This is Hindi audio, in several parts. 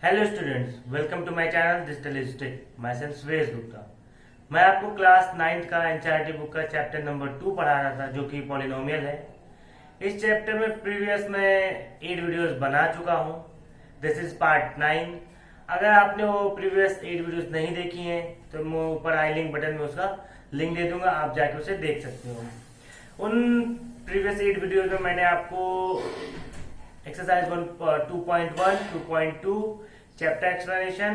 Hello students, welcome to my channel digital state. Myself Suresh Gupta. मैं आपको क्लास 9th का एनसीईआरटी बुक का चैप्टर नंबर 2 पढ़ा रहा था, जो कि पॉलिनोमियल है। इस चैप्टर में प्रीवियस में 8 वीडियोस बना चुका हूँ। This is part 9। अगर आपने वो प्रीवियस 8 वीडियोस नहीं देखी हैं तो मैं ऊपर आई लिंक बटन में उसका लिंक दे दूंगा, आप जाके उसे देख सकते हो। उन प्रीवियस 8 वीडियोस में मैंने आपको एक्सरसाइज 2.1, 2.2, चैप्टर एक्सप्लेनेशन,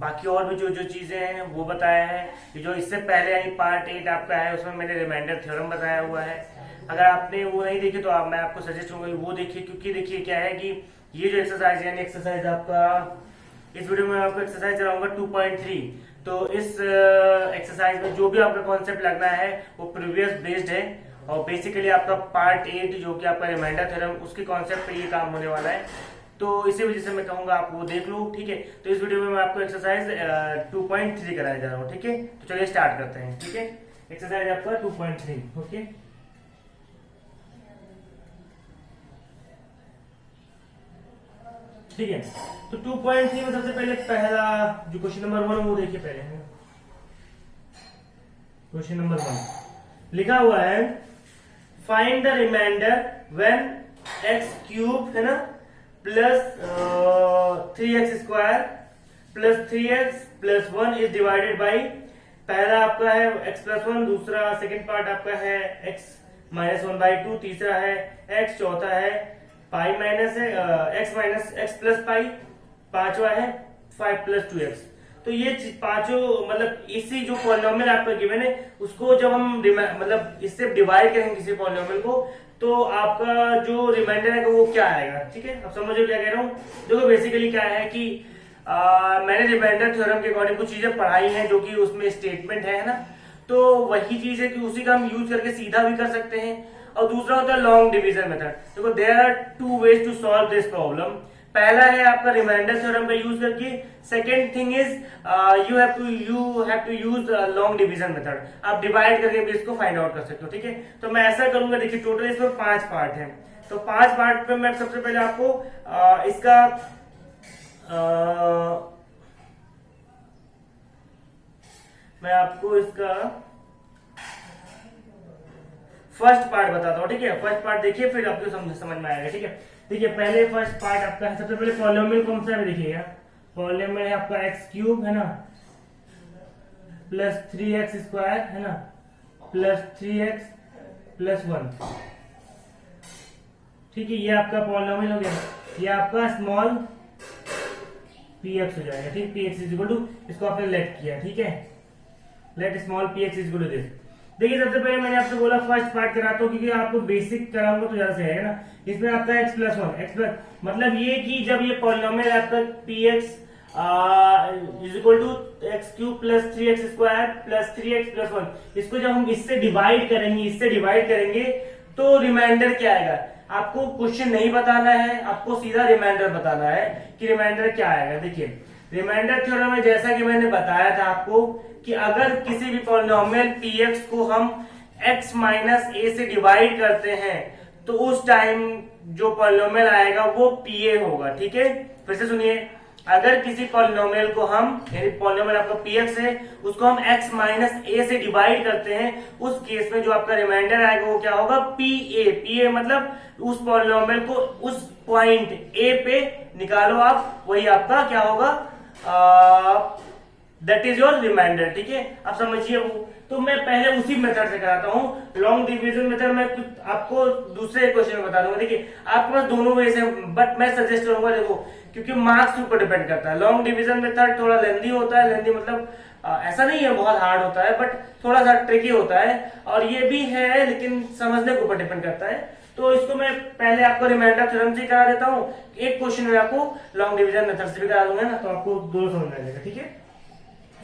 बाकी और भी जो जो चीजें हैं वो बताया है। कि जो इससे पहले यानी पार्ट 8 आपका है, उसमें मैंने रिमाइंडर थ्योरम बताया हुआ है। अगर आपने वो नहीं देखी तो मैं आपको सजेस्ट करूंगा वो देखिए, क्योंकि देखिए क्या है कि ये जो एक्सरसाइज है यानी एक्सरसाइज आपका, इस वीडियो में आपको एक्सरसाइज चलाऊंगा 2.3। तो इस एक्सरसाइज में जो भी आपका कॉन्सेप्ट लगना है वो प्रीवियस बेस्ड है, और बेसिकली आपका पार्ट 8 जो कि आपका रिमाइंडर थ्योरम, उसके कॉन्सेप्ट पे ये काम होने वाला है। तो इसी वजह से मैं कहूंगा आप वो देख लो, ठीक है। तो इस वीडियो में मैं आपको एक्सरसाइज 2.3 कराया जा रहा हूँ, ठीक है। तो चलिए स्टार्ट करते हैं, ठीक है। एक्सरसाइज आपका 2.3, ओके। ठीक है, तो 2.3 में सबसे पहले पहला जो क्वेश्चन नंबर 1 वो देखिए पहले। क्वेश्चन नंबर 1 लिखा हुआ है, find the remainder when x cube है ना plus 3x² plus 3x+1 is divided by, पहला आपका है x+1, दूसरा सेकंड पार्ट आपका है x-1/2, तीसरा है x, चौथा है पाई माइनस है x माइनस x+पाई, पांचवा है 5+2x। तो ये पांचों मतलब इसी जो पॉलिनोमियल आपका गिवन है उसको जब हम मतलब इससे डिवाइड करेंगे किसी पॉलिनोमियल को, तो आपका जो रिमाइंडर है वो क्या आएगा, ठीक है। अब समझो क्या कह रहा हूँ। देखो बेसिकली क्या है कि मैंने रिमाइंडर थ्योरम के अकॉर्डिंग कुछ चीजें पढ़ाई हैं जो कि उसमें स्टेटमेंट है ना, तो वही चीज है कि उसी का हम यूज करके सीधा भी कर सकते हैं। और दूसरा होता है लॉन्ग डिवीजन मेथड। देखो there are 2 ways to solve this problem. पहला है आपका रिमाइंडर थ्योरम का यूज करके, second thing is you have to use long division method. आप डिवाइड करके भी इसको फाइंड आउट कर सकते हो, ठीक है। तो मैं ऐसा करूंगा, देखिए टोटल इसमें 5 पार्ट हैं। तो 5 पार्ट में मैं सबसे पहले आपको इसका मैं आपको इसका फर्स्ट पार्ट बताता हूँ, ठीक है। फर्स्ट पार्ट देखिए, फिर आपको समझ में आएगा, ठीक है। देखिए पहले फर्स्ट पार्ट आपका है, सबसे पहले पॉलिनोमियल कौन सा है देखिएगा। पॉलिनोमियल है आपका x³ है ना प्लस 3x² है ना प्लस 3x+1, ठीक है। ये आपका पॉलिनोमियल हो गया, ये आपका स्मॉल px हो जाएगा, ठीक। px इज इक्वल टू, इसको आपने लेट किया, ठीक है। Let small px is equal to this. देखिए सबसे पहले मैंने आपसे बोला फर्स्ट पार्ट कराता हूँ, क्योंकि आपको बेसिक कराऊंगा तो ज्यादा सही है ना। इसमें आपका x+1, मतलब ये कि जब ये पॉलिनोमियल आपका px is equal to x³ plus 3x² plus 3x+1, इसको जब हम इससे डिवाइड करेंगे तो रिमाइंडर क्या आएगा। आपको क्वेश्चन नहीं बताना है, आपको सीधा रिमाइंडर बताना है कि रिमाइंडर क्या आएगा। देखिए रिमाइंडर थ्योरम में जैसा कि मैंने बताया था आपको कि अगर किसी भी पॉलिनोमियल px को हम x माइनस a से डिवाइड करते हैं तो उस टाइम जो पॉलिनोमियल आएगा वो pa होगा, ठीक है। फिर से सुनिए, अगर किसी पॉलिनोमियल को हम, यानी पॉलिनोमियल आपका px है, उसको हम x माइनस a से डिवाइड करते हैं, उस केस में जो आपका रिमाइंडर आएगा वो क्या होगा, pa मतलब उस पॉलिनोमियल को उस पॉइंट a पे निकालो आप, वही आपका क्या होगा, दैट इज योर रिमाइंडर, ठीक है। अब समझिए वो, तो मैं पहले उसी मेथड से कराता हूँ। लॉन्ग डिवीजन मेथड मैं आपको दूसरे क्वेश्चन में बता दूंगा। देखिए आपके पास दोनों वे से, बट मैं सजेस्ट करूंगा, देखो क्योंकि मार्क्स के ऊपर डिपेंड करता है। लॉन्ग डिवीजन मेथड थोड़ा लेंदी होता है, लेंदी मतलब ऐसा नहीं है बहुत हार्ड होता है, बट थोड़ा सा ट्रिकी होता है, और ये भी है लेकिन समझने के ऊपर डिपेंड करता है। तो इसको मैं पहले आपको रिमाइंडर थ्योरम से करा देता हूँ, एक क्वेश्चन में आपको लॉन्ग डिवीजन मेथड से भी करा दूंगा ना, तो आपको दोनों समझ में आ जाएगा, ठीक है।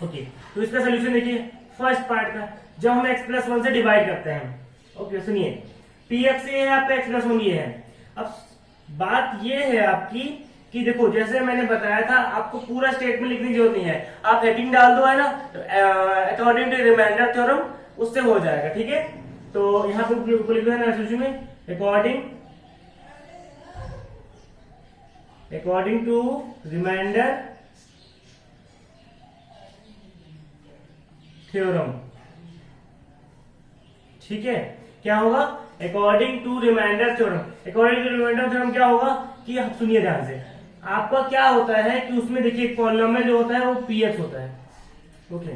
ओके, तो इसका सोल्यूशन देखिए फर्स्ट पार्ट का, जब हम x+1 से डिवाइड करते हैं, ओके सुनिए, px ये है आपका x+1 ये है। अब बात ये है आपकी कि देखो जैसे मैंने बताया था, आपको पूरा स्टेटमेंट लिखने की जरूरत नहीं है, आप हेडिंग डाल दो है ना, अकॉर्डिंग टू रिमाइंडर थ्योरम, उससे हो जाएगा, ठीक है। तो यहाँ पे लिख दो ना में according according to remainder theorem, ठीक है। क्या होगा? According to remainder theorem. According to remainder theorem क्या होगा कि सुनिए ध्यान से, आपका क्या होता है कि उसमें देखिए पॉलिनोमियल जो होता है वो पीएक्स होता है, okay.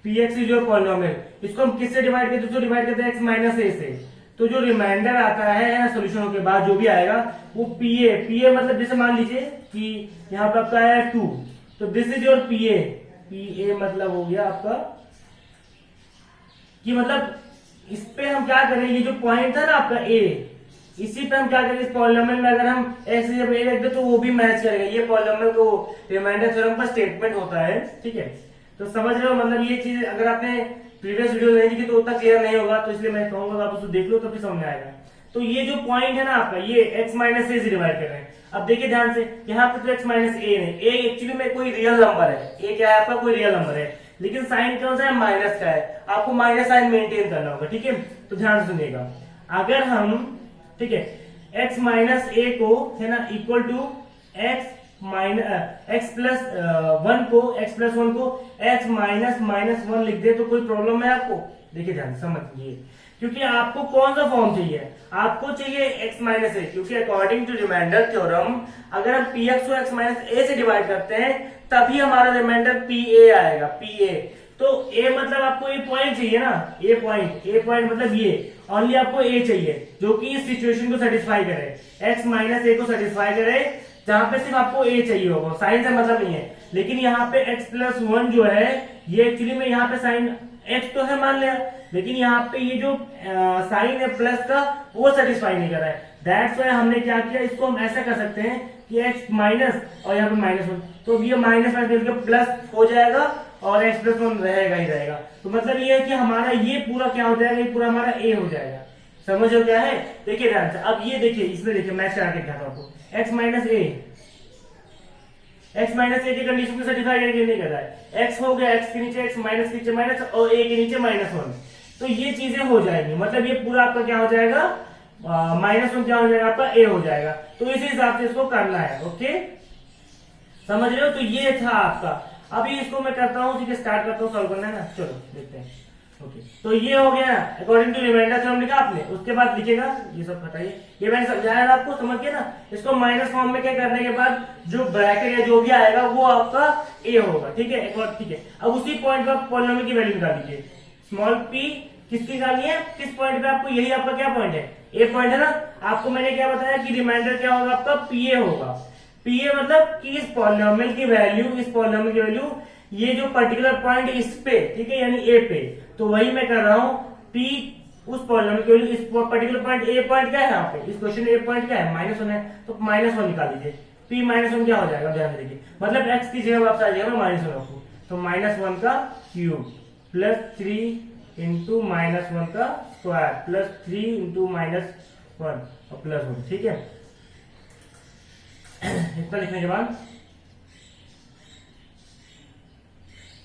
Px is your polynomial, इसको हम किससे डिवाइड करते हैं? इसको डिवाइड करते हैं एक्स माइनस ए से। तो जो रिमाइंडर आता है सोल्यूशन के बाद जो भी आएगा वो पीए, पीए मतलब जैसे मान लीजिए कि यहाँ पे आपका है 2, तो दिस इज योर पीए। पीए मतलब हो गया आपका कि मतलब इस पे हम क्या करें, ये जो पॉइंट था ना आपका ए, इसी पे हम क्या करेंगे, इस पॉलिनोमियल में अगर हम एक्स जब ए रख दे तो वो भी मैच करेगा। ये पॉलिनोमियल को रिमाइंडर थ्योरम का स्टेटमेंट होता है, ठीक है। तो समझ रहे हो, मतलब ये चीज अगर आपने प्रीवियस वीडियो नहीं देखी तो उतना क्लियर नहीं होगा, तो इसलिए मैं कहूंगा आप उसको देख लो तो फिर समझ में आएगा। तो ये जो पॉइंट है ना आपका, ये एक्स माइनस ए से डिवाइड कर रहे हैं। अब देखिए ध्यान से, यहाँ पे तो एक्स माइनस ए नहीं, ए एक्चुअली में कोई रियल नंबर है, ए क्या है आपका कोई रियल नंबर है, लेकिन साइन कौन सा है? माइनस का है। आपको माइनस साइन मेंटेन करना होगा, ठीक है। तो ध्यान सुनिएगा, अगर हम, ठीक है, एक्स माइनस ए को है ना equal to x minus x plus one को, एक्स प्लस वन को एक्स माइनस माइनस वन लिख दे तो कोई प्रॉब्लम है आपको? देखिए ध्यान समझिए, क्योंकि आपको कौन सा फॉर्म चाहिए? आपको चाहिए एक्स माइनस ए, क्योंकि अकॉर्डिंग टू रिमाइंडर थ्योरम अगर हम पी एक्स को एक्स माइनस ए से डिवाइड करते हैं तभी हमारा रिमाइंडर पी ए आएगा, पी ए। तो ए मतलब आपको ए पॉइंट चाहिए ना, ए पॉइंट मतलब ये ओनली आपको ए चाहिए जो कि इस सिचुएशन को सेटिस्फाई करे, एक्स माइनस ए को सेटिस्फाई करे, जहां पे सिर्फ आपको ए चाहिए होगा, साइन से मतलब नहीं है। लेकिन यहाँ पे एक्स प्लस वन जो है ये एक्चुअली में यहाँ पे साइन एक्स तो है मान लिया, लेकिन यहाँ पे ये जो साइन है प्लस का वो सेटिस्फाई नहीं कर रहा है। दैट्स वाई हमने क्या किया, इसको हम ऐसा कर सकते हैं कि एक्स माइनस और यहाँ पे माइनस वन, तो ये माइनस मिलकर प्लस हो जाएगा और एक्स प्लस वन रहेगा ही रहेगा। तो मतलब ये है कि हमारा ये पूरा क्या हो जाएगा, ये पूरा हमारा ए हो जाएगा। समझो क्या है? देखिए ध्यान से, अब ये देखिए, इसमें देखिए मैच करा के दिखाता हूं आपको। एक्स माइनस ए की कंडीशन को सेटिस्फाई करके नहीं कर रहा है, एक्स हो गया, एक्स के नीचे एक्स, माइनस के नीचे माइनस और ए के नीचे माइनस वन, तो ये चीजें हो जाएंगी। मतलब ये पूरा आपका क्या हो जाएगा, माइनस वन क्या हो जाएगा आपका ए हो जाएगा। तो इसी हिसाब से इसको करना है, ओके, समझ रहे हो? तो ये था आपका। अभी इसको मैं करता हूँ, ठीक है, स्टार्ट करता हूँ, सॉल्व करना है ना, चलो देखते हैं। ओके, तो ये हो गया अकॉर्डिंग टू रिमाइंडर थ्योरम लिखा आपने, उसके बाद लिखेगा ये सब हटाइए, ये मैंने समझाया था आपको, समझ गए ना। इसको माइनस फॉर्म में क्या करने के बाद जो ब्रैकेट या जो भी आएगा वो आपका ए होगा, ठीक है, ठीक है। अब उसी पॉइंट पर पॉलिनोमियल की वैल्यू निकाल लीजिए, स्मॉल पी किसकी निकालनी है, किस पॉइंट पे आपको, यही आपका क्या पॉइंट है, ए पॉइंट है ना। आपको मैंने क्या बताया कि रिमाइंडर क्या होगा आपका, पीए होगा। पीए मतलब कि इस पॉलिनोमियल की वैल्यू ये जो पर्टिकुलर पॉइंट इस पे, ठीक है, यानी ए पे, तो वही मैं कर रहा हूं, पी उस पॉलिनोमियल की वैल्यू, इस पर्टिकुलर पॉइंट ए पॉइंट क्या है यहाँ पे, इस क्वेश्चन में ए पॉइंट क्या है, माइनस वन है, तो माइनस वन निकाल लीजिए। पी माइनस वन क्या हो जाएगा, ध्यान देखिए, मतलब एक्स की जगह वापस आ जाएगा माइनस वन आपको, तो माइनस वन का cube plus 3 into minus one का square plus 3 into minus one और प्लस वन, ठीक है। इतना लिखने के बाद,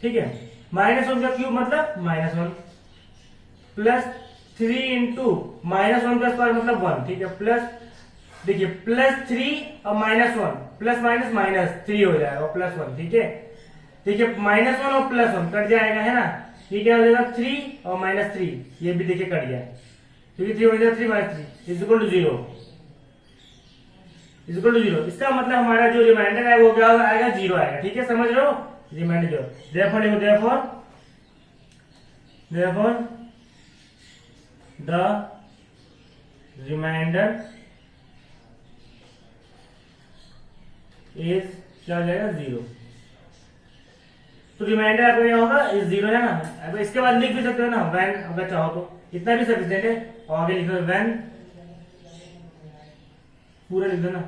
ठीक है, माइनस वन का क्यूब मतलब minus one plus 3 into minus one का स्क्वायर मतलब 1, ठीक है, प्लस देखिए प्लस 3 और minus one, plus minus minus 3 हो जाएगा प्लस 1, ठीक है। देखिए माइनस वन और प्लस वन कट जाएगा, है ना, ये क्या हो जाएगा 3 और माइनस 3, ये भी देखिए कट गया, क्योंकि 3 हो जाएगा 3 minus 3 is equal to 0, is equal to 0। इसका मतलब हमारा जो रिमाइंडर है वो क्या आएगा, 0 आएगा, ठीक है, समझ रहे हो, reminder 0। therefore the remainder is क्या हो जाएगा, 0। तो रिमाइंडर आपका क्या होगा, इस 0 है ना। अब इसके बाद लिख भी सकते हो ना, व्हेन, अगर चाहो तो इतना भी सफिशिएंट है, और आगे लिख दो व्हेन, पूरा लिख दो ना,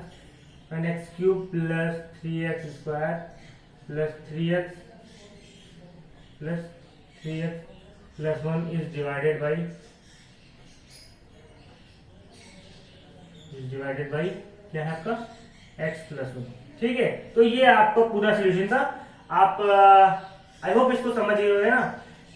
when x cube plus 3x square plus 3x plus 1 is divided by क्या है आपका, x प्लस 1, ठीक है। तो ये आपका पूरा सोल्यूशन था। आप आई होप इसको समझ गए होंगे ना।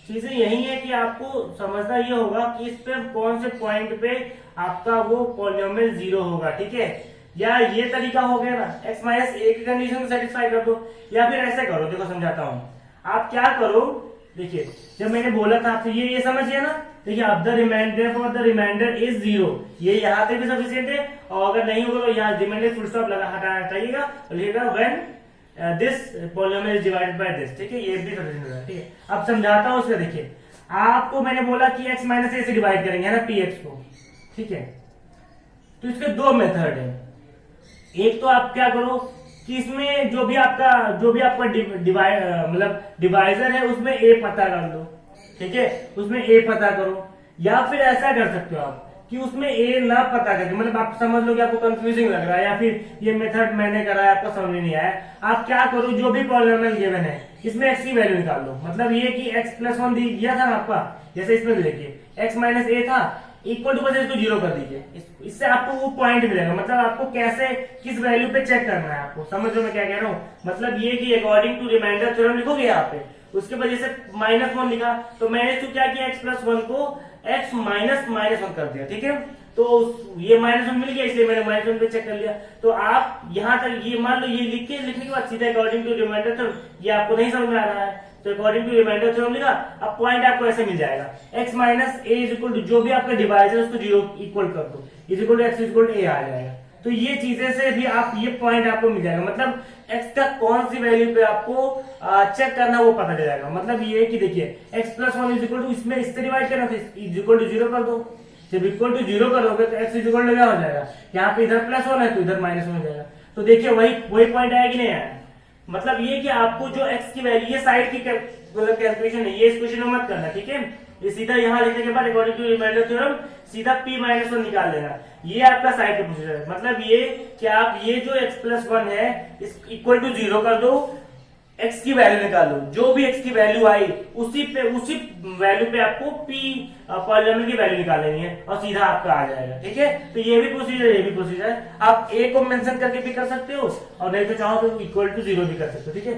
चीजें यही है कि आपको समझना ये होगा कि इस पे कौन से पॉइंट पे आपका वो पॉलिनोमियल 0 होगा, ठीक है। या ये तरीका हो गया ना, x माइनस ए की कंडीशन को सेटिस्फाई कर दो, या फिर ऐसे करो, देखो समझाता हूँ। आप क्या करो, देखिए जब मैंने बोला था आपसे ये समझिए ना, देखिए अब the remainder for the remainder is 0, ये यहाँ पे भी सफिशिएंट है, और अगर नहीं होगा तो यहाँ रिमाइंडर फुल स्टॉप लगा हटाइएगा और लिखिएगा when this polynomial is divided by this, ठीक है, ये भी सफिशिएंट है, ठीक है। अब समझाता हूँ उसका, देखिए आपको मैंने बोला कि x माइनस ए से डिवाइड करेंगे है ना px को, ठीक है। तो इसके दो मेथड है, एक तो आप क्या करो कि इसमें जो भी आपका डिवाइड मतलब डिवाइजर है उसमें a पता कर लो, ठीक है, उसमें a पता करो, या फिर ऐसा कर सकते हो आप कि उसमें a ना पता करके, मतलब आप समझ लो कि आपको कंफ्यूजिंग लग रहा है या फिर ये मेथड मैंने करा है आपको समझ में नहीं आया, आप क्या करो जो भी पॉलिनोमियल गिवन है इसमें x की वैल्यू निकाल लो। मतलब ये कि x प्लस 1 दिया था ना आपका, जैसे इसमें भी देखिए x माइनस ए था, इक्वल टू बस इसको 0 कर दीजिए, इससे आपको वो पॉइंट मिलेगा। मतलब आपको कैसे किस वैल्यू पे चेक करना है, आपको समझ लो मैं क्या कह रहा हूँ। मतलब ये कि अकॉर्डिंग टू रिमाइंडर थ्योरम लिखोगे यहाँ पे, उसके बाद जैसे -1 लिखा तो मैंने तो क्या किया, x प्लस 1 को x माइनस -1 कर दिया, ठीक है। तो ये -1 मिल गया, इसलिए मैंने -1 पे चेक कर लिया। तो आप यहाँ तक ये मान लो, ये लिखने के बाद सीधा अकॉर्डिंग टू रिमाइंडर थ्योरम, ये आपको नहीं समझ में आ रहा है तो अकॉर्डिंग टू रिमाइंडर थ्योरम लिखा, अब पॉइंट आपको ऐसे मिल जाएगा, x minus a is equal to जो भी आपका डिवाइजर है उसको 0 इक्वल कर दो, is equal to x equal to a आ जाएगा। तो ये चीजें से भी आप ये पॉइंट आपको मिल जाएगा, मतलब x का कौन सी वैल्यू पे आपको चेक करना वो पता चल जाएगा। मतलब ये कि देखिए x plus 1 is equal to, इसमें इससे डिवाइड करना था, इज इक्वल टू 0 कर दो, जब इक्वल टू 0 करोगे तो x इज इक्वल टू क्या हो जाएगा, यहाँ पे इधर प्लस 1 है तो इधर -1 हो जाएगा। तो देखिए वही पॉइंट आया कि नहीं आया। मतलब ये कि आपको जो x की वैल्यू, ये साइड की मतलब कैलकुलेशन है, ये इस क्वेश्चन में मत करना, ठीक है। ये सीधा यहाँ लिखने के बाद अकॉर्डिंग टू रिमाइंडर थ्योरम सीधा p-1 निकाल लेना, ये आपका साइड का प्रोसीजर है। मतलब ये कि आप ये जो x प्लस 1 है इस इक्वल टू 0 कर दो, x की वैल्यू निकालो, जो भी x की वैल्यू आई उसी वैल्यू पे आपको p पॉलिनोमियल की वैल्यू निकाल लेनी है और सीधा आपका आ जाएगा, ठीक है। तो ये भी प्रोसीजर है, आप a को मेंशन करके भी कर सकते हो और नहीं तो चाहो तो इक्वल टू 0 भी कर सकते हो, ठीक है।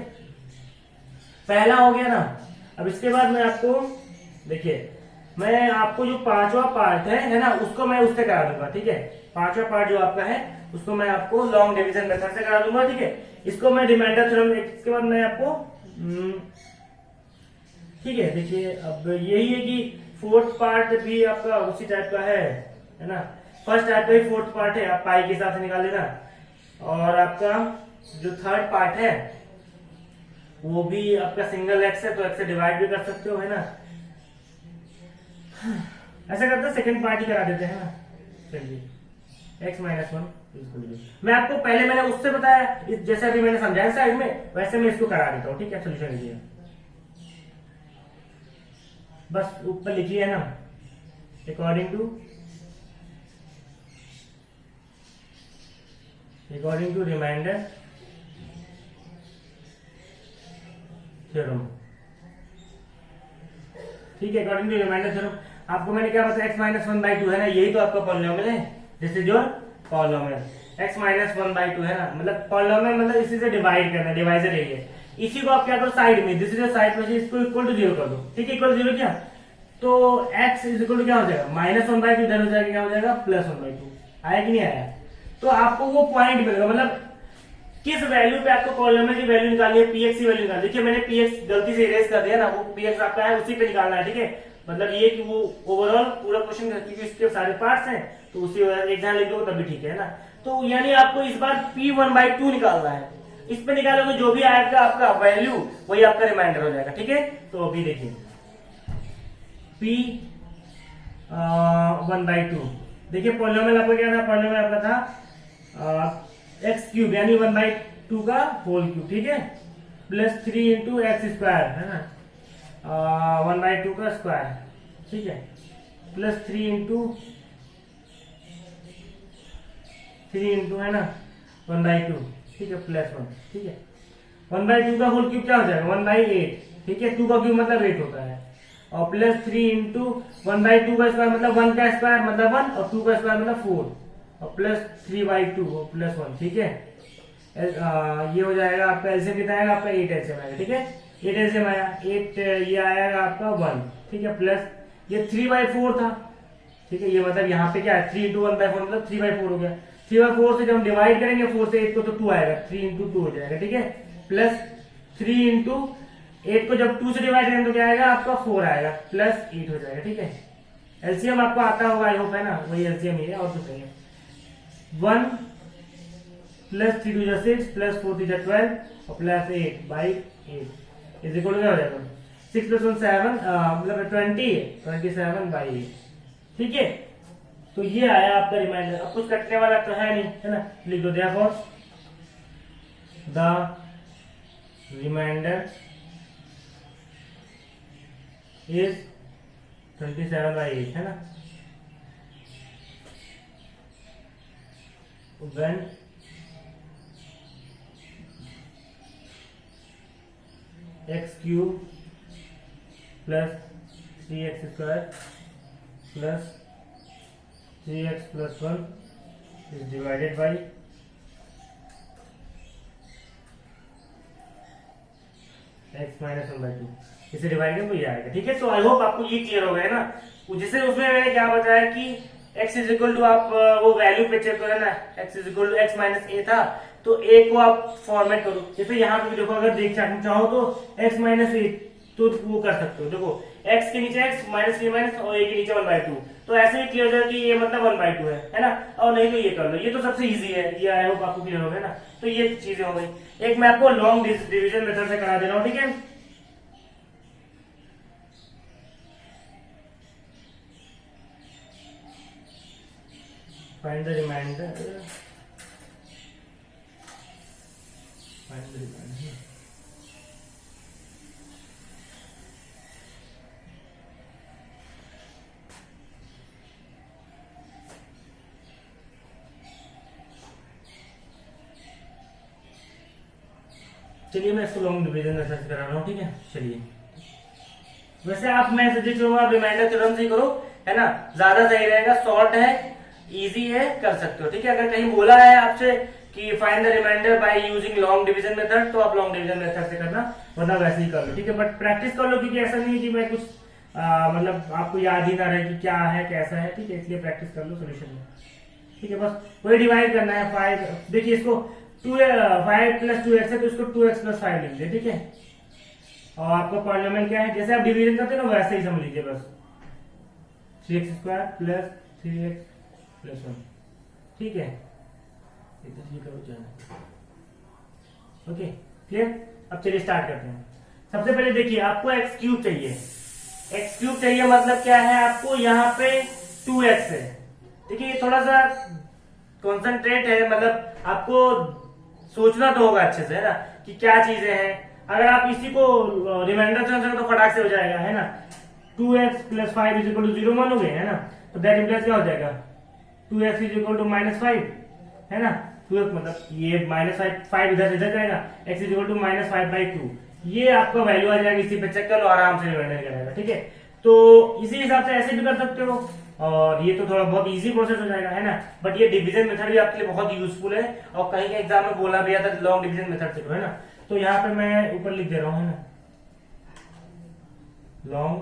पहला हो गया ना। अब इसके बाद मैं आपको देखिए, मैं आपको जो पांचवा पार्ट है ना, उसको मैं उससे करा दूंगा, ठीक है। पांचवा पार्ट जो आपका है उसको मैं आपको लॉन्ग डिवीजन मेथड से करा दूंगा, ठीक है। इसको मैं रिमाइंडर थ्योरम, इसके बाद मैं आपको ठीक है। देखिए अब यही है कि फोर्थ पार्ट भी आपका उसी टाइप का है ना। फर्स्ट टाइप का ही फोर्थ पार्ट है, आप पाई के हिसाब से निकाल लेना। और आपका जो थर्ड पार्ट है वो भी आपका सिंगल एक्स है, तो एक्स से डिवाइड भी कर सकते हो, है ना। ऐसा करते सेकंड पार्ट ही करा देते हैं ना। चलिए x माइनस 1, मैं आपको पहले मैंने उससे बताया, जैसे अभी मैंने समझाया साइड में, वैसे मैं इसको करा देता हूँ, ठीक है। सोल्यूशन लीजिए, बस ऊपर लिखिए ना, अकॉर्डिंग टू रिमाइंडर थ्योरम, ठीक है। अकॉर्डिंग टू रिमाइंडर थ्योरम आपको मैंने क्या बताया, x माइनस 1/2 है ना, यही तो आपका पॉलिनोमियल है, this is your polynomial. x minus 1/2 है ना, मतलब पॉलिनोमियल मतलब इसी से डिवाइड करना, डिवाइजर यही है। इसी को आप क्या करो साइड में, दिस इज योर साइड में, इसको इक्वल टू 0 कर दो, ठीक है। इक्वल टू 0 क्या, तो x इज इक्वल टू क्या हो जाएगा, -1/2 इधर हो जाएगा, क्या हो जाएगा +1/2, आया कि नहीं आया। तो आपको वो पॉइंट मिलेगा, मतलब किस वैल्यू पे आपको पॉलिनोमियल की वैल्यू निकालनी है, px की वैल्यू निकालनी है। देखिए मैंने px गलती से इरेज कर दिया ना, वो px आपका है उसी पे निकालना है, ठीक है। मतलब ये कि वो ओवरऑल पूरा क्वेश्चन, क्योंकि इसके सारे पार्ट्स हैं तो उसी एक जहां लिख दो तभी ठीक है ना। तो यानी आपको इस बार p1/2 निकालना है, इस पे निकालोगे जो भी आएगा आपका वैल्यू वही आपका रिमाइंडर हो जाएगा, ठीक है। तो अभी देखिए p1/2, देखिए पॉलिनोमियल आपका क्या था, पॉलिनोमियल आपका था x³ यानी 1/2 का होल क्यूब, ठीक है, प्लस 3 इंटू एक्स स्क्वायर, है ना, 1/2 का स्क्वायर, ठीक है, प्लस 3 इंटू है ना 1/2, ठीक है, प्लस 1, ठीक है। 1/2 का होल क्यूब क्या हो जाएगा 1/8, ठीक है। 2 का क्यूब मतलब 8 होता है, और प्लस 3 इंटू 1/2 का स्क्वायर मतलब 1 का स्क्वायर मतलब 1, और 2 का स्क्वायर मतलब 4, और प्लस 3/2 और प्लस 1, ठीक है। ये हो जाएगा आपका एलसीएम कितना आएगा, आपका 8 एलसीएम आएगा, ठीक है। 8 एलसीएम आया, 8 ये आएगा आपका 1, ठीक है, प्लस ये 3/4 था, ठीक है। ये मतलब यहाँ पे क्या है 3 इंटू 1/4 मतलब 3/4 हो गया, 3/4 से जब हम डिवाइड करेंगे 4 से 8 को तो 2 आएगा, 3 इंटू 2 हो जाएगा, ठीक है, प्लस 3 इंटू 8 को जब 2 से डिवाइड करेंगे तो क्या आएगा आपका 4 आएगा, प्लस 8 हो जाएगा, ठीक है। एलसीएम आपको आता होगा, आई होप, है ना, वही एलसीएम ही है और कुछ नहीं है। 1 प्लस 3 2 6 प्लस 4 3 12 और प्लस 8/8 इज इक्वल क्या हो जाएगा 6 + 1 7 मतलब 27/8, ठीक है। तो ये आया आपका रिमाइंडर। अब कुछ कटने वाला तो है नहीं, है ना, लिख दो देयरफॉर द रिमाइंडर इज 27/8, है ना। when x³ plus 3x² plus 3x plus 1 is divided by x minus 1/2, इसे डिवाइड करें तो ये आएगा, ठीक है। तो आई होप आपको ये क्लियर हो गया ना। जिसे उसमें मैंने क्या बताया कि x इज इक्वल टू, आप वो वैल्यू पे चेक करो ना, x is equal to x minus a था तो a को आप फॉर्मेट करो। जैसे यहाँ पे देखो, अगर देख चाहो तो x माइनस ए तो वो कर सकते हो। देखो x के नीचे x माइनस ए माइनस और a के नीचे 1/2, तो ऐसे ही क्लियर हो जाएगा कि ये मतलब 1/2 है ना। और नहीं तो ये कर लो, ये तो सबसे इजी है, ये आई होप आपको क्लियर हो गया ना। तो ये चीजें हो गई। एक मैं आपको लॉन्ग डिवीजन मेथड से करा दे रहा हूँ, ठीक है। Find the remainder. Find the remainder. चलिए मैं इसको लॉन्ग डिवीजन में सर्च करा रहा हूँ, ठीक है। चलिए, वैसे आप, मैं सजेस्ट करूंगा रिमाइंडर थ्योरम से ही करो, है ना, ज्यादा सही रहेगा, शॉर्ट है, इजी है, कर सकते हो, ठीक है। अगर कहीं बोला है आपसे कि find the remainder by using long division method, तो आप लॉन्ग डिवीजन मेथड से करना, वरना वैसे ही कर लो, ठीक है। बट प्रैक्टिस कर लो, क्योंकि ऐसा नहीं है कि मैं कुछ मतलब आपको याद ही ना रहे कि क्या है कैसा है, ठीक है। इसलिए प्रैक्टिस कर लो सोल्यूशन में, ठीक है। बस वही डिवाइड करना है 5, देखिए इसको 5 + 2x है तो इसको 2x + 5 लिख दे, ठीक है। और आपका पॉलिनोमियल क्या है, जैसे आप डिवीजन करते हैं ना वैसे ही समझ लीजिए, बस 3x² + 3x + 1, ठीक है। Okay, clear. अब चलिए स्टार्ट करते हैं। सबसे पहले देखिए, आपको x³ चाहिए। x³ चाहिए मतलब क्या है, आपको यहाँ पे 2x है, देखिए ये थोड़ा सा कॉन्सेंट्रेट है, मतलब आपको सोचना तो होगा अच्छे से, है ना, कि क्या चीजें हैं। अगर आप इसी को रिमाइंडर से तो फटाक से हो जाएगा, है ना। 2x + 5 = 0 मानोगे, है ना, तो दैट इंप्लाइज क्या हो जाएगा 2x = -5, है ना। 2x मतलब ये -5 इधर से इधर जाएगा, x = -5/2, ये आपका वैल्यू आ जाएगा। इसी पे चेक कर लो, आराम से रिमाइंडर करेगा, ठीक है। तो इसी हिसाब से ऐसे भी कर सकते हो, और ये तो थोड़ा बहुत इजी प्रोसेस हो जाएगा, है ना। बट ये डिवीजन मेथड भी आपके लिए बहुत यूजफुल है, और कहीं के एग्जाम में बोला भी जाता है लॉन्ग डिवीजन मेथड से, है ना। तो यहाँ पे मैं ऊपर लिख दे रहा हूँ, है ना, लॉन्ग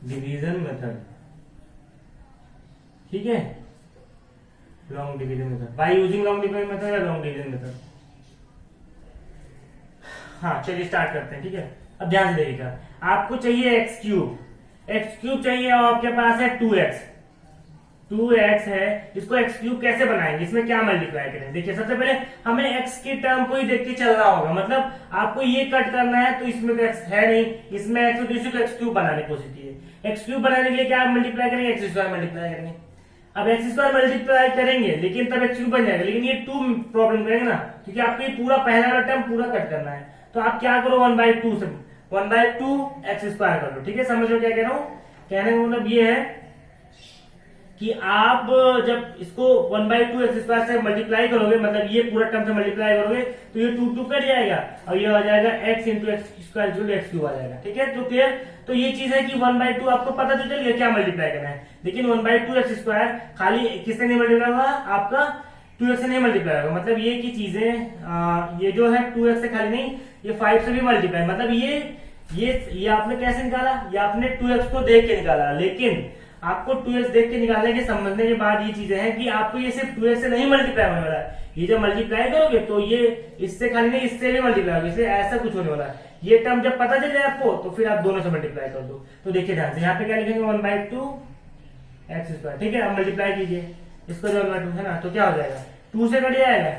डिवीजन मेथड, ठीक है। Long division method by using long division method या लॉन्ग डिवीजन मेथड। हाँ चलिए स्टार्ट करते हैं, ठीक है। अब ध्यान से देखिएगा, आपको चाहिए x³ चाहिए, और आपके पास है 2x है। इसको x³ कैसे बनाएंगे, इसमें क्या मल्टीप्लाई करें। देखिए सबसे पहले हमें x की टर्म को ही देख के चलना होगा, मतलब आपको ये कट करना है, तो इसमें तो x है नहीं, इसमें x, तो इसी को x³ बनाने की कोशिश कीजिए। x³ बनाने के लिए क्या मल्टीप्लाई करेंगे, x² मल्टीप्लाई करेंगे। अब x² मल्टीप्लाई करेंगे, लेकिन तब x³ बन जाएगा, लेकिन ये 2 प्रॉब्लम करेंगे ना, क्योंकि आपको ये पूरा पहला टर्म पूरा कट करना है। तो आप क्या करो, 1/2 से 1/2 x² कर लो, ठीक है। समझो क्या कह रहा हूं, कहने का मतलब ये है कि आप जब इसको 1/2 x² से मल्टीप्लाई करोगे, मतलब ये पूरा टर्म से मल्टीप्लाई करोगे, तो ये 2 कट जाएगा, और ये आ जाएगा x × x² x³ आ जाएगा, ठीक है। तो क्लियर। तो ये चीज है कि 1/2 आपको पता तो चल गया क्या मल्टीप्लाई करना है, लेकिन 1/2 x² खाली किससे नहीं मल्टीप्लाई होगा, आपका 2x से नहीं मल्टीप्लाई होगा। मतलब ये की चीजें ये जो है 2x से खाली नहीं, ये 5 से भी मल्टीप्लाई, मतलब ये आपने कैसे निकाला, ये आपने 2x को देख के निकाला, लेकिन आपको 2x देख के निकालने के समझने के बाद ये चीजें हैं कि आपको ये सिर्फ 2x से नहीं मल्टीप्लाई होने वाला है। ये जब मल्टीप्लाई करोगे तो ये इससे खाली नहीं, इससे भी मल्टीप्लाई होगा, इसलिए ऐसा कुछ होने वाला है। ये टर्म जब पता चल जाए आपको तो फिर आप दोनों से मल्टीप्लाई कर दो। तो देखिए ध्यान से, यहाँ पे क्या लिखेंगे 1/2 एक्स स्क्वायर, ठीक है। अब मल्टीप्लाई कीजिए इसको, जो 1/2 है ना, तो क्या हो जाएगा 2 से कट जाएगा,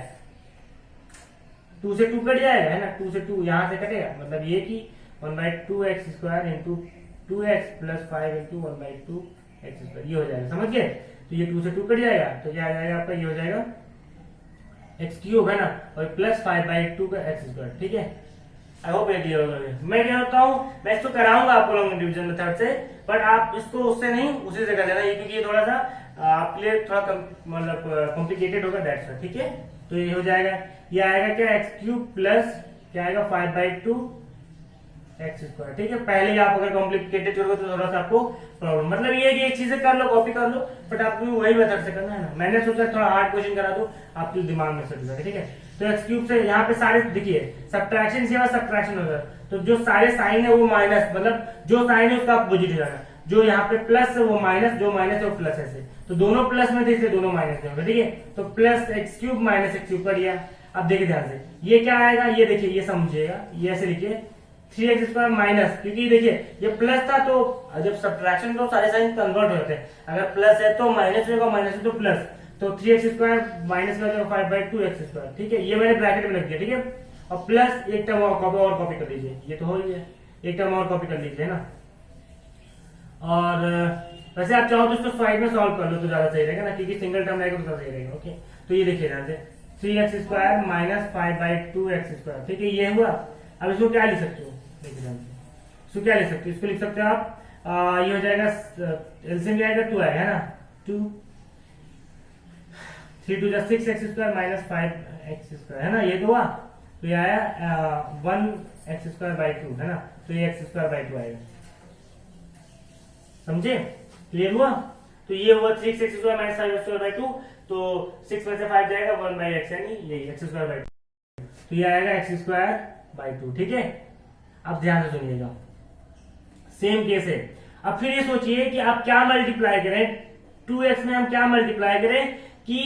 2 से 2 कट जाएगा, है ना, 2 से 2 यहाँ से कटेगा, मतलब ये कि 1/2 x square into 2x plus 5 into 1/2 x square, ये हो जाएगा, समझ गए। तो ये 2 से 2 कट जाएगा, तो क्या आ जाएगा आपका, ये हो जाएगा एक्स क्यूब, है ना, और प्लस 5/2 का एक्स स्क्वायर, ठीक है। आई होप ये क्लियर होगा। मैं क्या होता हूँ, मैं इसको कराऊंगा आपको लॉन्ग डिवीजन मेथड से, बट आप इसको उससे नहीं उसी से कर लेना, क्योंकि ये थोड़ा सा आपके लिए थोड़ा मतलब कॉम्प्लिकेटेड होगा, दैट्स व्हाई, ठीक है। तो ये हो जाएगा, ये आएगा क्या एक्स क्यूब प्लस क्या आएगा 5/2 एक्स स्क्वायर, ठीक है। पहले ही आप अगर कॉम्प्लिकेटेड करोगे तो थोड़ा सा आपको प्रॉब्लम, मतलब ये है कि एक चीजें कर लो, कॉपी कर लो, बट आपको वही मेथड से करना है ना। मैंने सोचा थोड़ा हार्ड क्वेश्चन करा दो, आपके दिमाग में सेट जाएगा, ठीक है। तो एक्स क्यूब से यहाँ पे सारे देखिए सब्ट्रैक्शन से सब्ट्रैक्शन होगा, तो जो सारे साइन है वो माइनस, मतलब जो साइन है उसका अपोजिट हो जाएगा, जो यहाँ पे प्लस है वो माइनस, जो माइनस है वो प्लस, ऐसे तो दोनों प्लस में थे इसलिए दोनों माइनस में होगा, ठीक है। तो plus x cube minus x cube कर दिया। अब देखिए ध्यान से, ये क्या आएगा, ये देखिए, ये समझिएगा, ये ऐसे लिखिए 3x स्क्वायर माइनस, क्योंकि देखिए ये प्लस था, तो जब सब्ट्रैक्शन तो सारे साइन कन्वर्ट हो जाते हैं, अगर प्लस है तो माइनस होगा, माइनस है तो प्लस, तो 3x स्क्वायर माइनस में 5/2 एक्स स्क्वायर, ठीक है। ये मैंने ब्रैकेट में रख दिया, ठीक है। और प्लस एक टर्म और कॉपी कर लीजिए, ये तो हो ही है, एक टर्म और कॉपी कर लीजिए ना। और वैसे आप चाहो तो इसको साइड में सॉल्व कर लो तो ज्यादा सही रहेगा ना, क्योंकि सिंगल टर्म रहेगा तो ज्यादा सही रहेगा, ओके। तो ये देखिए ध्यान से 3x square minus 5/2 x square, ठीक है, ये हुआ। अब इसको क्या लिख सकते हो, देखिए ध्यान से, इसको क्या लिख सकते हो, इसको लिख सकते हो आप, ये हो जाएगा एलसीएम क्या आएगा 2 आएगा, है ना, 2 3 2 6 x square minus 5 x square, है ना, ये तो हुआ। तो ये आया 1 एक्स स्क्वायर बाई 2, है ना, तो ये एक्स स्क्वायर बाई 2 आएगा, समझे, क्लियर हुआ। तो ये हुआ 3 x square minus 5 x square by 2, तो 6 में से 5 जाएगा 1 बाई एक्स, यानी यही एक्स स्क्वायर बाई 2, तो ये आएगा एक्स स्क्वायर बाई 2, ठीक है। अब ध्यान से सुनिएगा, सेम केस है। अब फिर ये सोचिए कि आप क्या मल्टीप्लाई करें, 2x में हम क्या मल्टीप्लाई करें कि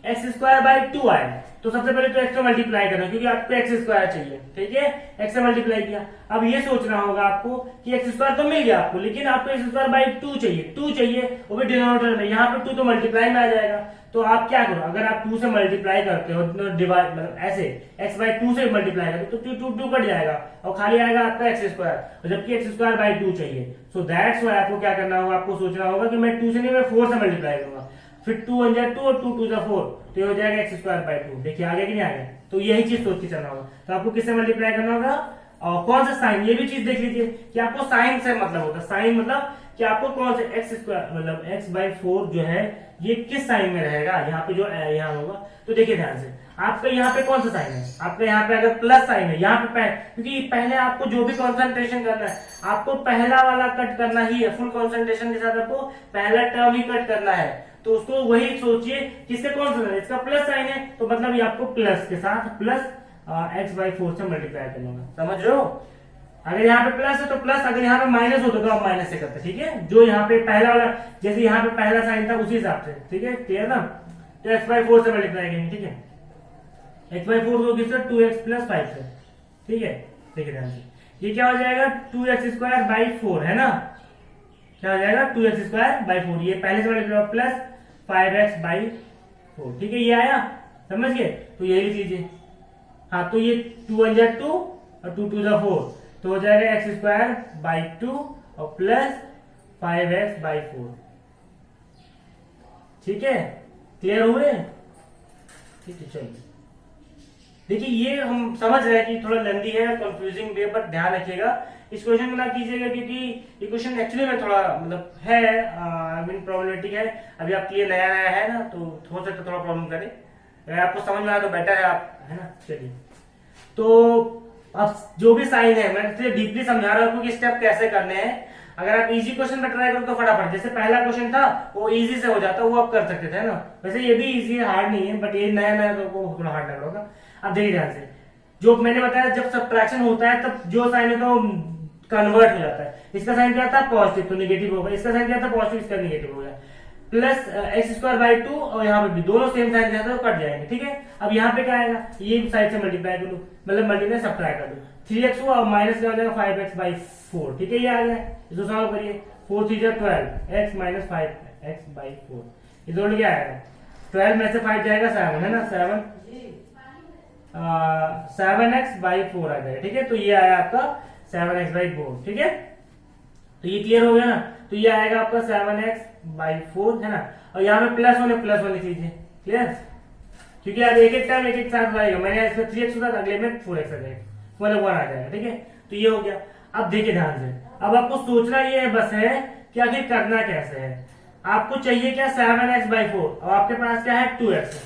एक्स स्क्वायर बाई 2 आए। तो सबसे पहले तो एक्स से मल्टीप्लाई करना, क्योंकि आपको एक्स स्क्वायर चाहिए, ठीक है, एक्स से मल्टीप्लाई किया। अब ये सोचना होगा आपको कि एक्स स्क्वायर तो मिल गया आपको, लेकिन आपको एक्स स्क्वायर बाई 2 चाहिए, 2 चाहिए, वो भी डिनोमिनेटर में, यहाँ पे 2 तो मल्टीप्लाई में आ जाएगा। तो आप क्या करो, अगर आप 2 से मल्टीप्लाई करते हो, डिवाइड मतलब ऐसे x बाई 2 से मल्टीप्लाई करते हो तो 2 कट जाएगा और खाली आएगा आपका एक्स स्क्वायर, जबकि एक्स स्क्वायर बाई 2 चाहिए। सो दैट्स व्हाई आपको क्या करना होगा, आपको सोचना होगा कि मैं 2 से नहीं, मैं 4 से मल्टीप्लाई करूंगा, फिर 2 1 2 और 2 2 4, तो ये हो जाएगा एक्स स्क्वायर बाई 2। देखिए आगे कि नहीं आगे, तो यही चीज सोच के चलना होगा। तो आपको किससे मल्टीप्लाई करना होगा, और कौन सा साइन, ये भी चीज देख लीजिए कि आपको साइन से मतलब होता है, साइन मतलब कि आपको कौन से एक्स स्क्वायर मतलब एक्स बाई 4 जो है ये किस साइन में रहेगा, यहाँ पे जो यहाँ होगा। तो देखिए ध्यान से, आपका यहाँ पे कौन सा साइन है, आपका यहाँ पे अगर प्लस साइन है, यहाँ पे क्योंकि पहले आपको जो भी कॉन्सेंट्रेशन करना है, आपको पहला वाला कट करना ही है, फुल कॉन्सेंट्रेशन के साथ आपको पहला टर्म ही कट करना है। तो उसको वही सोचिए किससे कौन सा, इसका प्लस साइन है, तो मतलब ये आपको प्लस के साथ प्लस एक्स बाई 4 से मल्टीप्लाई करना होगा, समझ रहे हो। अगर यहाँ पे प्लस है तो प्लस, अगर यहाँ पे माइनस होता तो आप माइनस से करते, ठीक है। जो यहाँ पे पहला वाला, जैसे यहाँ पे पहला साइन था उसी हिसाब से, ठीक है, क्लियर ना। तो एक्स बाई 4 से मल्टीप्लाई करेंगे, ठीक है। एक्स बाई 4 को किससे 2x प्लस 5 से, ठीक है। देखिए ध्यान से, ये क्या हो जाएगा 2x स्क्वायर बाई 4, है ना, क्या हो जाएगा 2x स्क्वायर बाई 4, ये पहले से मल्टीप्लाई प्लस 5x बाई 4, ठीक है, ये आया, समझ गए। तो यही लिख लीजिए, हाँ, तो ये 2 1 2 और 2 2 4, तो हो जाएगा एक्स स्क्वायर बाई 2 और प्लस 5x बाई 4, ठीक है, क्लियर हुए, ठीक है। चलिए देखिए, ये हम समझ रहे हैं कि थोड़ा लेंथी है, कंफ्यूजिंग भी है, पर ध्यान रखिएगा इस क्वेश्चन में ना कीजिएगा, क्योंकि ये क्वेश्चन एक्चुअली में थोड़ा मतलब है, आई मीन प्रॉब्लमेटिक है। अभी आपके लिए नया नया है ना, तो हो सकता है थोड़ा प्रॉब्लम करे, अगर आपको समझ में आया तो बेटर है, आप है ना। चलिए, तो अब जो भी साइन है मैं इसलिए डीपली समझा रहा हूँ कि स्टेप कैसे करने हैं। अगर आप इजी क्वेश्चन में ट्राई करो तो फटाफट, जैसे पहला क्वेश्चन था वो इजी से हो जाता, वो आप कर सकते थे ना। वैसे ये भी इजी है, हार्ड नहीं है, बट ये नया नया तो थोड़ा हार्ड लग रहा होगा। अब देखिए ध्यान से, जो मैंने बताया जब सब्ट्रैक्शन होता है तब जो साइन होता है वो कन्वर्ट हो जाता है। इसका साइन क्या आता है पॉजिटिव, तो नेगेटिव होगा, इसका साइन क्या आता है पॉजिटिव, इसका नेगेटिव हो गया, प्लस एक्स स्क्वायर बाई 2 और यहाँ पे भी दोनों सेम साइन रहता है तो कट जाएंगे, ठीक है। अब यहाँ पे क्या आएगा, ये साइड से मल्टीप्लाई कर दो, मतलब मल्टीप्लाई सब्ट्रैक्ट कर दो, 3x हुआ और माइनस क्या हो जाएगा 5x बाई 4, ठीक है। ये आ गया, इसको सॉल्व करिए, 4 3 12 x माइनस 5x बाई 4, ये जोड़ क्या आएगा, 12 में से 5 जाएगा 7 है ना, 7x बाई 4 आ जाएगा, ठीक है। तो ये आया आपका 7x बाई 4, ठीक है। तो ये क्लियर हो गया ना, तो ये आएगा आपका 7x बाई 4 है ना, और यहाँ पे प्लस वाली चीजें क्लियर, क्योंकि अब एक एक टाइम एक एक साथ आएगा, मैंने इसमें 3x होता अगले में 4x आ जाएगा, मतलब 1 आ जाएगा, ठीक है। तो ये हो गया। अब देखिए ध्यान से, अब आपको सोचना ये बस है कि आखिर करना कैसे है। आपको चाहिए क्या 7x बाई 4 और आपके पास क्या है 2x है।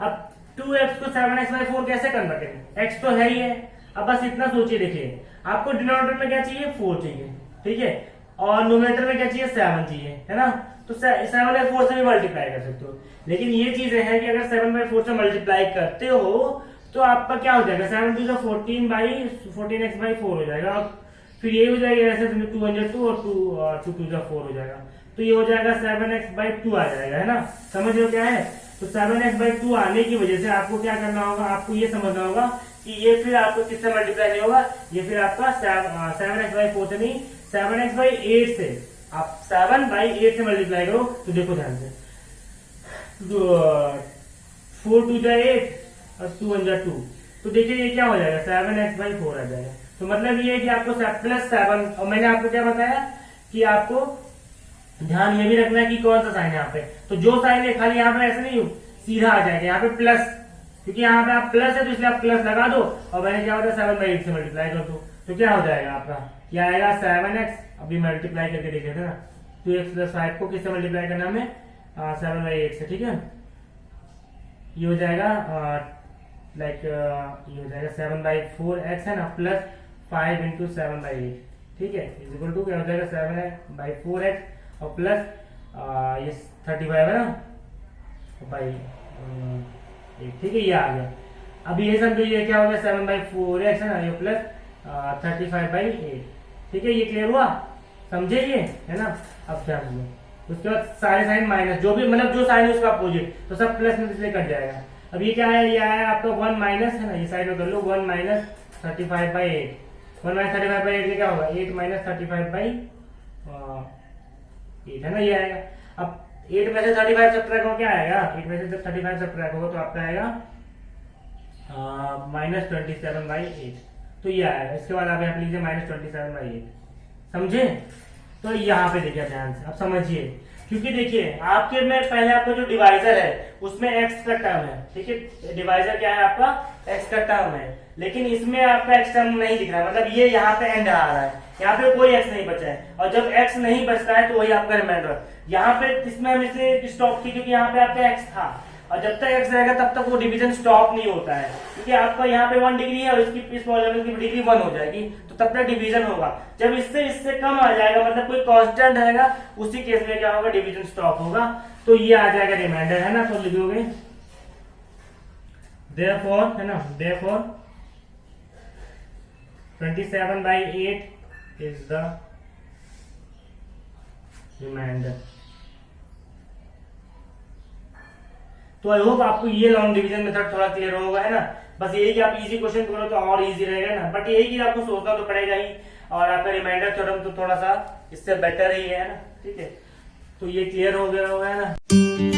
अब 2x को 7x बाई 4 कैसे कन्वर्ट करेंगे, x तो है ही है। अब बस इतना सोचिए, देखिए आपको डिनोमिनेटर में क्या चाहिए 4 चाहिए, ठीक है, और न्यूमरेटर में क्या चाहिए 7 चाहिए, है ना। तो 7 बाई 4 से भी मल्टीप्लाई कर सकते हो, लेकिन ये चीजें हैं कि अगर 7 बाई 4 से मल्टीप्लाई करते हो तो आपका क्या हो जाएगा 7 2 14 बाई 14x बाई 4 हो जाएगा, फिर ये हो जाएगा ऐसे 2 और 2 2 4 हो जाएगा, तो ये हो जाएगा 7x बाई 2 आ जाएगा, है ना। समझ लो क्या है, तो 7x बाई 2 आने की वजह से आपको क्या करना होगा, आपको ये समझना होगा कि ये फिर आपको किससे मल्टीप्लाई नहीं होगा, ये फिर आपका 7x बाई 4 से नहीं 7x बाई 8 से, आप 7 बाई 8 से मल्टीप्लाई करो। तो देखो ध्यान से, 4 2 8 और 2 1 2, तो देखिए ये क्या हो जाएगा 7x बाई 4 आ जाएगा। तो मतलब ये है कि आपको प्लस 7, और मैंने आपको क्या बताया कि आपको ध्यान ये भी रखना है कि कौन सा साइन है यहाँ पे, तो जो साइन है खाली यहाँ पे ऐसे नहीं सीधा आ जाएगा, यहाँ पे प्लस, क्योंकि यहाँ पे आप प्लस है तो इसलिए आप प्लस लगा दो, और मैंने क्या होता है 7 बाई 8 से मल्टीप्लाई कर दो, तो क्या हो जाएगा आपका, क्या आएगा 7x, अभी मल्टीप्लाई करके देखे थे ना, 2x प्लस 5 को किससे मल्टीप्लाई करना हमें 7 बाई 8 से, ठीक है। ये हो जाएगा लाइक ये हो जाएगा 7 बाई 4x है ना, प्लस 5 इंटू 7 बाई 8, ठीक है, इज इक्वल टू क्या हो जाएगा 7 बाई 4x और प्लस ये 35 है ना बाई 8, ठीक है, ये आ गया। अब ये समझो ये क्या हो गया 7 बाई 4x है ना, ये प्लस 35 बाई 8, ठीक है, ये क्लियर हुआ, समझे ये, है ना। अब क्या हुआ, उसके बाद सारे साइन माइनस, जो भी मतलब जो साइन है उसका अपोजिट, तो सब प्लस में इसलिए कट जाएगा। अब ये क्या है, ये आया आपका 1 माइनस है ना, ये साइड में कर लो 1 माइनस 35 बाई 8, 1 माइनस 35 बाई 8 क्या होगा 8 माइनस 35 बाई 8 है ना, ये आएगा। अब 8 में से 35 सब्ट्रैक्ट हो क्या आएगा, 8 में से जब 35 सब्ट्रैक्ट होगा तो आपका आएगा माइनस 27 बाई 8, तो ये आएगा। इसके बाद आप यहाँ पे लीजिए माइनस 27 बाई 8, समझे। तो यहाँ पे देखिए ध्यान से, अब समझिए, क्योंकि देखिए आपके में पहले आपका जो डिवाइजर है उसमें x का टर्म है, ठीक है, डिवाइजर क्या है आपका x का टर्म है, लेकिन इसमें आपका x टर्म नहीं दिख रहा, मतलब ये यहाँ पे एंड आ रहा है, यहाँ पे कोई x नहीं बचा है, और जब x नहीं बचता है तो वही आपका रिमाइंडर। यहाँ पे इसमें हम इसलिए स्टॉप की क्योंकि यहाँ पे आपका x था, और जब तक x रहेगा तब तक वो डिवीजन स्टॉप नहीं होता है, क्योंकि आपका यहाँ पे 1 डिग्री है और इसकी इस पॉलीनोमियल की डिग्री 1 हो जाएगी, तो तब तक डिवीजन होगा। जब इससे कम आ जाएगा, मतलब कोई कांस्टेंट रहेगा, उसी केस में क्या होगा डिवीजन स्टॉप होगा, तो ये आ जाएगा रिमाइंडर, है ना। तो लिखोगे देयरफॉर, है ना, therefore 27 by 8 is the remainder. तो आई होप आपको ये लॉन्ग डिवीजन मेथड थोड़ा क्लियर होगा, है ना। बस यही कि आप इजी क्वेश्चन करो तो और इजी रहेगा ना, बट यही कि आपको सोचना तो पड़ेगा ही, और आपका रिमाइंडर थ्योरम तो थोड़ा सा इससे बेटर ही है ना, ठीक है। तो ये क्लियर हो गया होगा, है ना।